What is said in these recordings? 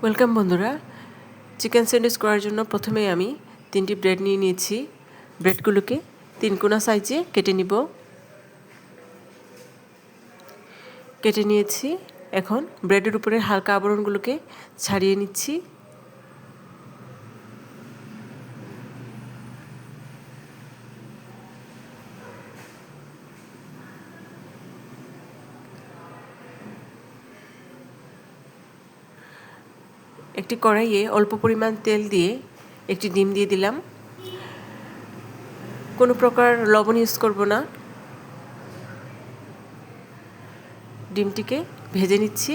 Welcome বন্ধুরা। Chicken sandwich করার জন্য প্রথমেই আমি 3টি ব্রেড নিয়ে নিয়েছি। ব্রেডগুলোকে 3 কোনা সাইজে কেটে নিয়েছি। এখন ব্রেডের উপরে হালকা আবরণগুলোকে ছাড়িয়ে নিচ্ছি। একটি কড়াইয়ে অল্প পরিমাণ তেল দিয়ে একটি ডিম দিয়ে দিলাম। কোনো প্রকার লবণ ইউজ করব না। ডিমটিকে ভেজে নিচ্ছি।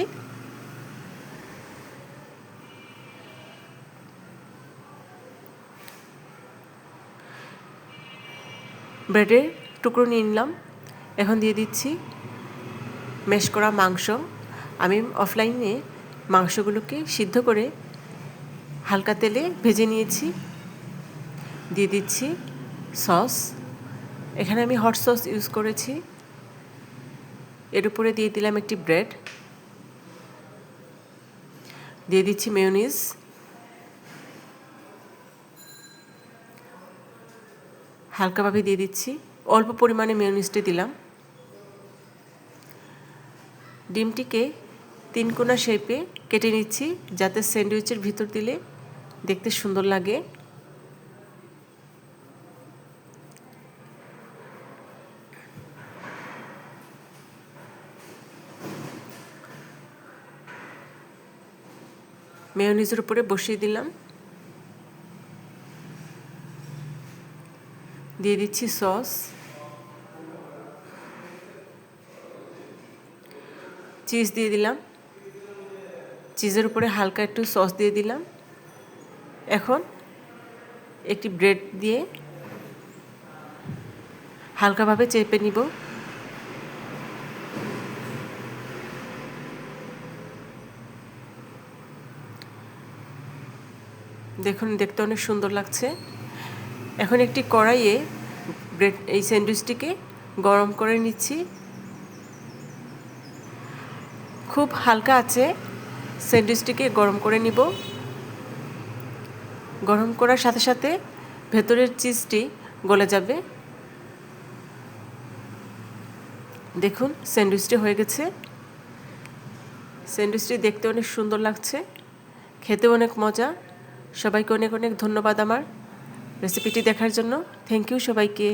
ব্রেডের টুকরো নিয়ে নিলাম। এখন দিয়ে দিচ্ছি ম্যাশ করা মাংস। আমি অফলাইনে মাংসগুলোকে সিদ্ধ করে হালকা তেলে ভেজে নিয়েছি। দিয়ে দিচ্ছি সস। এখানে আমি হট সস ইউজ করেছি। এর উপরে দিয়ে দিলাম একটি ব্রেড। দিয়ে দিচ্ছি মেয়োনিজ। হালকাভাবে দিয়ে দিচ্ছি, অল্প পরিমাণে মেয়োনিজটি দিলাম। ডিমটিকে 3 কোনা শেপে কেটে নিচ্ছি, যাতে স্যান্ডউইচের ভিতর দিলে দেখতে সুন্দর লাগে। মেয়োনিজের উপরে বসিয়ে দিলাম। দিয়ে দিচ্ছি সস। চিজ দিয়ে দিলাম। চিজের উপরে হালকা একটু সস দিয়ে দিলাম। এখন একটি ব্রেড দিয়ে হালকাভাবে চেপে নিব। দেখুন, দেখতে অনেক সুন্দর লাগছে। এখন একটি কড়াইয়ে এই স্যান্ডউইচটিকে গরম করে নিচ্ছি। খুব হালকা আছে স্যান্ডউইচটিকে গরম করে নিব। গরম করার সাথে সাথে ভেতরের চিজটি গলে যাবে। দেখুন, স্যান্ডউইচটি হয়ে গেছে। স্যান্ডউইচটি দেখতে অনেক সুন্দর লাগছে, খেতে অনেক মজা। সবাইকে অনেক অনেক ধন্যবাদ আমার রেসিপিটি দেখার জন্য। থ্যাংক ইউ সবাইকে।